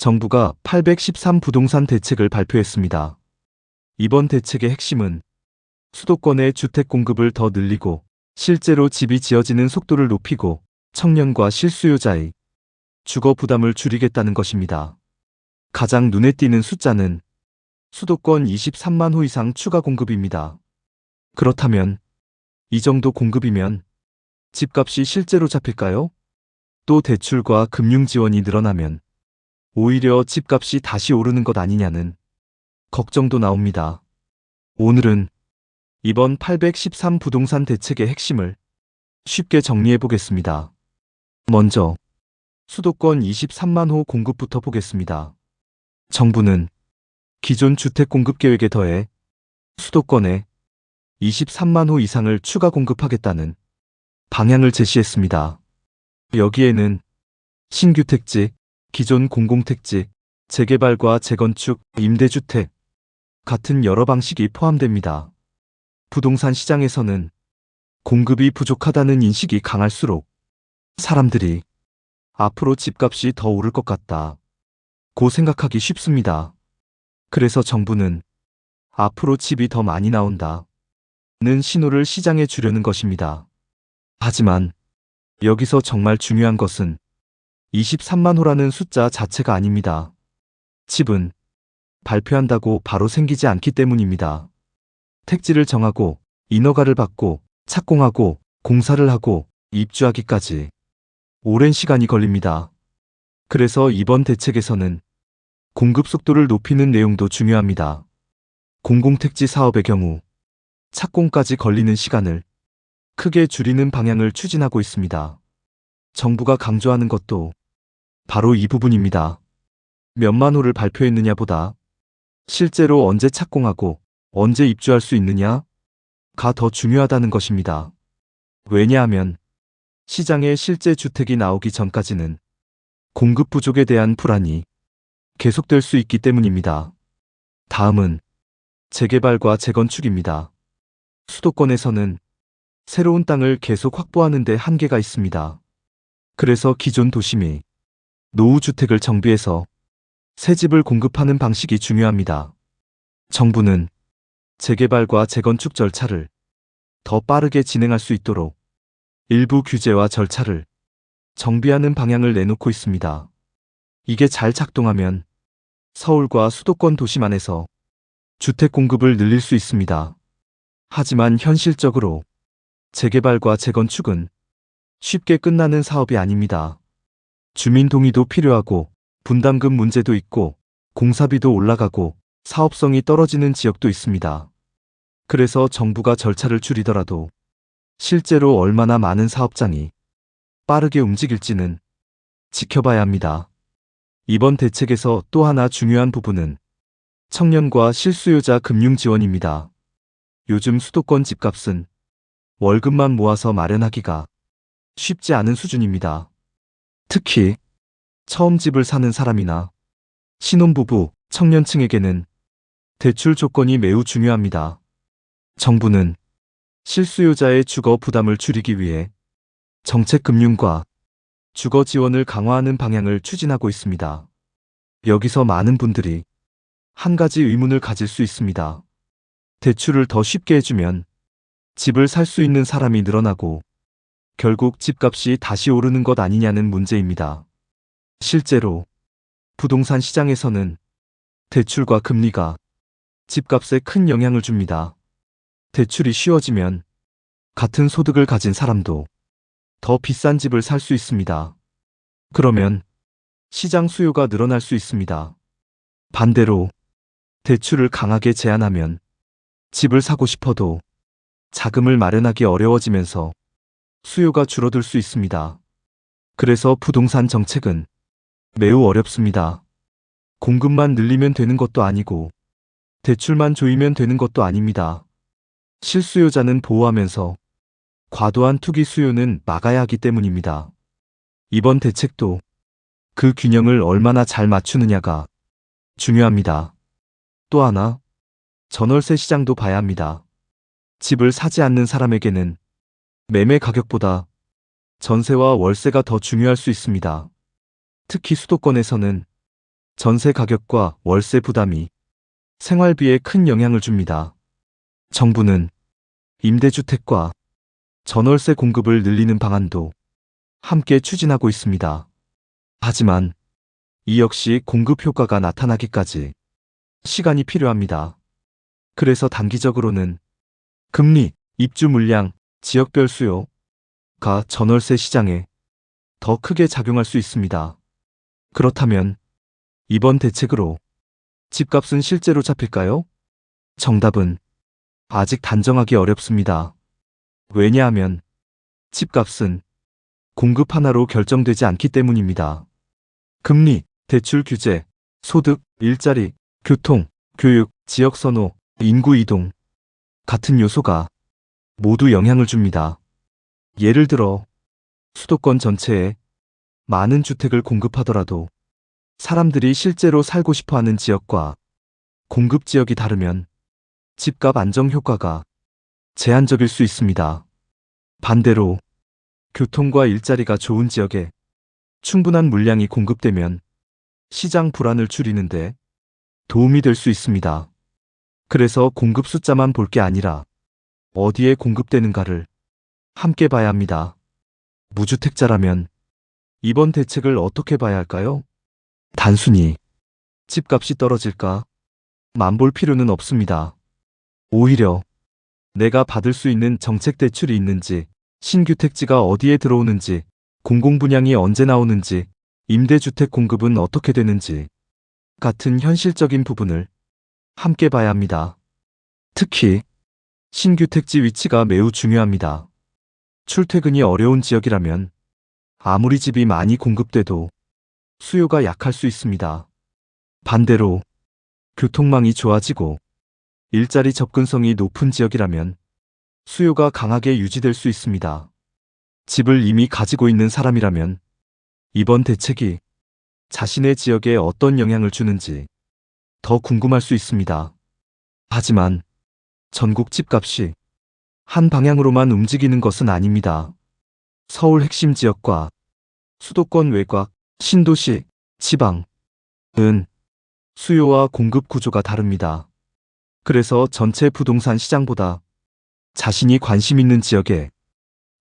정부가 813 부동산 대책을 발표했습니다. 이번 대책의 핵심은 수도권의 주택 공급을 더 늘리고 실제로 집이 지어지는 속도를 높이고 청년과 실수요자의 주거 부담을 줄이겠다는 것입니다. 가장 눈에 띄는 숫자는 수도권 23만 호 이상 추가 공급입니다. 그렇다면 이 정도 공급이면 집값이 실제로 잡힐까요? 또 대출과 금융 지원이 늘어나면 오히려 집값이 다시 오르는 것 아니냐는 걱정도 나옵니다. 오늘은 이번 813 부동산 대책의 핵심을 쉽게 정리해 보겠습니다. 먼저 수도권 23만 호 공급부터 보겠습니다. 정부는 기존 주택 공급 계획에 더해 수도권에 23만 호 이상을 추가 공급하겠다는 방향을 제시했습니다. 여기에는 신규 택지, 기존 공공택지, 재개발과 재건축, 임대주택 같은 여러 방식이 포함됩니다. 부동산 시장에서는 공급이 부족하다는 인식이 강할수록 사람들이 앞으로 집값이 더 오를 것 같다고 생각하기 쉽습니다. 그래서 정부는 앞으로 집이 더 많이 나온다는 신호를 시장에 주려는 것입니다. 하지만 여기서 정말 중요한 것은 23만 호라는 숫자 자체가 아닙니다. 집은 발표한다고 바로 생기지 않기 때문입니다. 택지를 정하고 인허가를 받고 착공하고 공사를 하고 입주하기까지 오랜 시간이 걸립니다. 그래서 이번 대책에서는 공급 속도를 높이는 내용도 중요합니다. 공공택지 사업의 경우 착공까지 걸리는 시간을 크게 줄이는 방향을 추진하고 있습니다. 정부가 강조하는 것도 바로 이 부분입니다. 몇만 호를 발표했느냐보다 실제로 언제 착공하고 언제 입주할 수 있느냐가 더 중요하다는 것입니다. 왜냐하면 시장에 실제 주택이 나오기 전까지는 공급 부족에 대한 불안이 계속될 수 있기 때문입니다. 다음은 재개발과 재건축입니다. 수도권에서는 새로운 땅을 계속 확보하는 데 한계가 있습니다. 그래서 기존 도심이 노후주택을 정비해서 새 집을 공급하는 방식이 중요합니다. 정부는 재개발과 재건축 절차를 더 빠르게 진행할 수 있도록 일부 규제와 절차를 정비하는 방향을 내놓고 있습니다. 이게 잘 작동하면 서울과 수도권 도심 안에서 주택 공급을 늘릴 수 있습니다. 하지만 현실적으로 재개발과 재건축은 쉽게 끝나는 사업이 아닙니다. 주민 동의도 필요하고 분담금 문제도 있고 공사비도 올라가고 사업성이 떨어지는 지역도 있습니다. 그래서 정부가 절차를 줄이더라도 실제로 얼마나 많은 사업장이 빠르게 움직일지는 지켜봐야 합니다. 이번 대책에서 또 하나 중요한 부분은 청년과 실수요자 금융 지원입니다. 요즘 수도권 집값은 월급만 모아서 마련하기가 쉽지 않은 수준입니다. 특히 처음 집을 사는 사람이나 신혼부부, 청년층에게는 대출 조건이 매우 중요합니다. 정부는 실수요자의 주거 부담을 줄이기 위해 정책금융과 주거 지원을 강화하는 방향을 추진하고 있습니다. 여기서 많은 분들이 한 가지 의문을 가질 수 있습니다. 대출을 더 쉽게 해주면 집을 살 수 있는 사람이 늘어나고 결국 집값이 다시 오르는 것 아니냐는 문제입니다. 실제로 부동산 시장에서는 대출과 금리가 집값에 큰 영향을 줍니다. 대출이 쉬워지면 같은 소득을 가진 사람도 더 비싼 집을 살 수 있습니다. 그러면 시장 수요가 늘어날 수 있습니다. 반대로 대출을 강하게 제한하면 집을 사고 싶어도 자금을 마련하기 어려워지면서 수요가 줄어들 수 있습니다. 그래서 부동산 정책은 매우 어렵습니다. 공급만 늘리면 되는 것도 아니고 대출만 조이면 되는 것도 아닙니다. 실수요자는 보호하면서 과도한 투기 수요는 막아야 하기 때문입니다. 이번 대책도 그 균형을 얼마나 잘 맞추느냐가 중요합니다. 또 하나, 전월세 시장도 봐야 합니다. 집을 사지 않는 사람에게는 매매 가격보다 전세와 월세가 더 중요할 수 있습니다. 특히 수도권에서는 전세 가격과 월세 부담이 생활비에 큰 영향을 줍니다. 정부는 임대주택과 전월세 공급을 늘리는 방안도 함께 추진하고 있습니다. 하지만 이 역시 공급 효과가 나타나기까지 시간이 필요합니다. 그래서 단기적으로는 금리, 입주 물량, 지역별 수요가 전월세 시장에 더 크게 작용할 수 있습니다. 그렇다면 이번 대책으로 집값은 실제로 잡힐까요? 정답은 아직 단정하기 어렵습니다. 왜냐하면 집값은 공급 하나로 결정되지 않기 때문입니다. 금리, 대출 규제, 소득, 일자리, 교통, 교육, 지역 선호, 인구 이동 같은 요소가 모두 영향을 줍니다. 예를 들어 수도권 전체에 많은 주택을 공급하더라도 사람들이 실제로 살고 싶어 하는 지역과 공급 지역이 다르면 집값 안정 효과가 제한적일 수 있습니다. 반대로 교통과 일자리가 좋은 지역에 충분한 물량이 공급되면 시장 불안을 줄이는데 도움이 될 수 있습니다. 그래서 공급 숫자만 볼 게 아니라 어디에 공급되는가를 함께 봐야 합니다. 무주택자라면 이번 대책을 어떻게 봐야 할까요? 단순히 집값이 떨어질까? 만 볼 필요는 없습니다. 오히려 내가 받을 수 있는 정책 대출이 있는지, 신규 택지가 어디에 들어오는지, 공공분양이 언제 나오는지, 임대주택 공급은 어떻게 되는지 같은 현실적인 부분을 함께 봐야 합니다. 특히 신규 택지 위치가 매우 중요합니다. 출퇴근이 어려운 지역이라면 아무리 집이 많이 공급돼도 수요가 약할 수 있습니다. 반대로 교통망이 좋아지고 일자리 접근성이 높은 지역이라면 수요가 강하게 유지될 수 있습니다. 집을 이미 가지고 있는 사람이라면 이번 대책이 자신의 지역에 어떤 영향을 주는지 더 궁금할 수 있습니다. 하지만 전국 집값이 한 방향으로만 움직이는 것은 아닙니다. 서울 핵심 지역과 수도권 외곽, 신도시, 지방은 수요와 공급 구조가 다릅니다. 그래서 전체 부동산 시장보다 자신이 관심 있는 지역에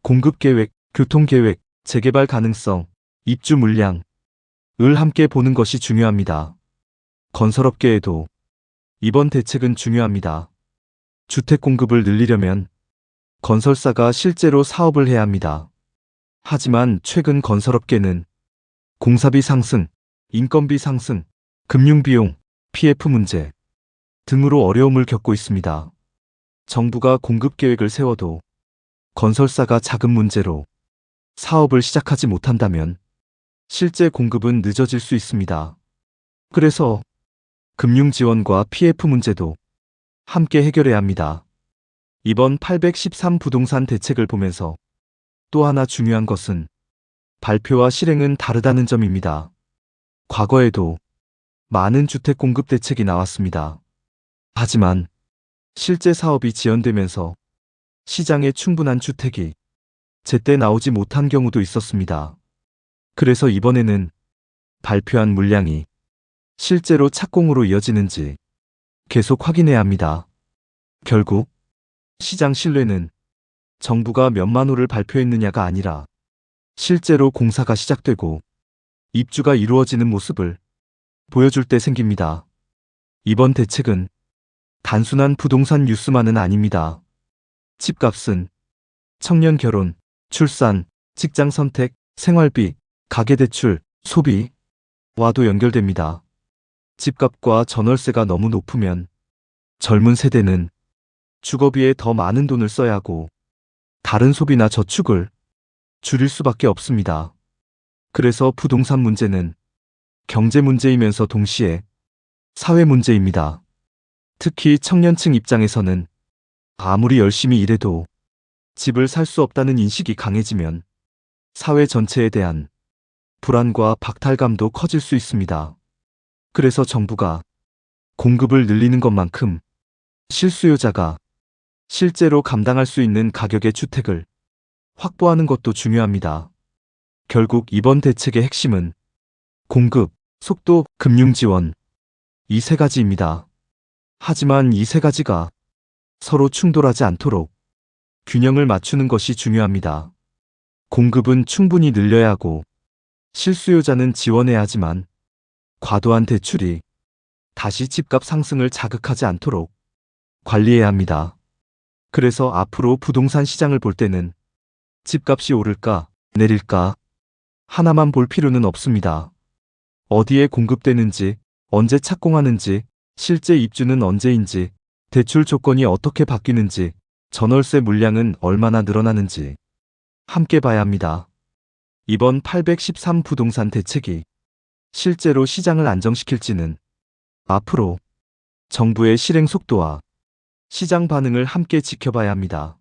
공급 계획, 교통 계획, 재개발 가능성, 입주 물량을 함께 보는 것이 중요합니다. 건설업계에도 이번 대책은 중요합니다. 주택 공급을 늘리려면 건설사가 실제로 사업을 해야 합니다. 하지만 최근 건설업계는 공사비 상승, 인건비 상승, 금융비용, PF 문제 등으로 어려움을 겪고 있습니다. 정부가 공급 계획을 세워도 건설사가 자금 문제로 사업을 시작하지 못한다면 실제 공급은 늦어질 수 있습니다. 그래서 금융 지원과 PF 문제도 함께 해결해야 합니다. 이번 813 부동산 대책을 보면서 또 하나 중요한 것은 발표와 실행은 다르다는 점입니다. 과거에도 많은 주택 공급 대책이 나왔습니다. 하지만 실제 사업이 지연되면서 시장에 충분한 주택이 제때 나오지 못한 경우도 있었습니다. 그래서 이번에는 발표한 물량이 실제로 착공으로 이어지는지 계속 확인해야 합니다. 결국 시장 신뢰는 정부가 몇만 호를 발표했느냐가 아니라 실제로 공사가 시작되고 입주가 이루어지는 모습을 보여줄 때 생깁니다. 이번 대책은 단순한 부동산 뉴스만은 아닙니다. 집값은 청년 결혼, 출산, 직장 선택, 생활비, 가계대출, 소비와도 연결됩니다. 집값과 전월세가 너무 높으면 젊은 세대는 주거비에 더 많은 돈을 써야 하고 다른 소비나 저축을 줄일 수밖에 없습니다. 그래서 부동산 문제는 경제 문제이면서 동시에 사회 문제입니다. 특히 청년층 입장에서는 아무리 열심히 일해도 집을 살 수 없다는 인식이 강해지면 사회 전체에 대한 불안과 박탈감도 커질 수 있습니다. 그래서 정부가 공급을 늘리는 것만큼 실수요자가 실제로 감당할 수 있는 가격의 주택을 확보하는 것도 중요합니다. 결국 이번 대책의 핵심은 공급, 속도, 금융 지원. 이 세 가지입니다. 하지만 이 세 가지가 서로 충돌하지 않도록 균형을 맞추는 것이 중요합니다. 공급은 충분히 늘려야 하고 실수요자는 지원해야 하지만 과도한 대출이 다시 집값 상승을 자극하지 않도록 관리해야 합니다. 그래서 앞으로 부동산 시장을 볼 때는 집값이 오를까, 내릴까 하나만 볼 필요는 없습니다. 어디에 공급되는지, 언제 착공하는지, 실제 입주는 언제인지, 대출 조건이 어떻게 바뀌는지, 전월세 물량은 얼마나 늘어나는지 함께 봐야 합니다. 이번 813 부동산 대책이 실제로 시장을 안정시킬지는 앞으로 정부의 실행 속도와 시장 반응을 함께 지켜봐야 합니다.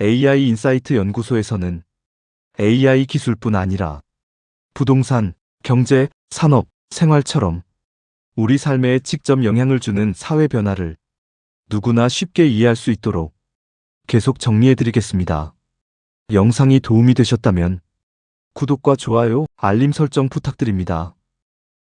AI 인사이트 연구소에서는 AI 기술뿐 아니라 부동산, 경제, 산업, 생활처럼 우리 삶에 직접 영향을 주는 사회 변화를 누구나 쉽게 이해할 수 있도록 계속 정리해드리겠습니다. 영상이 도움이 되셨다면 구독과 좋아요, 알림 설정 부탁드립니다.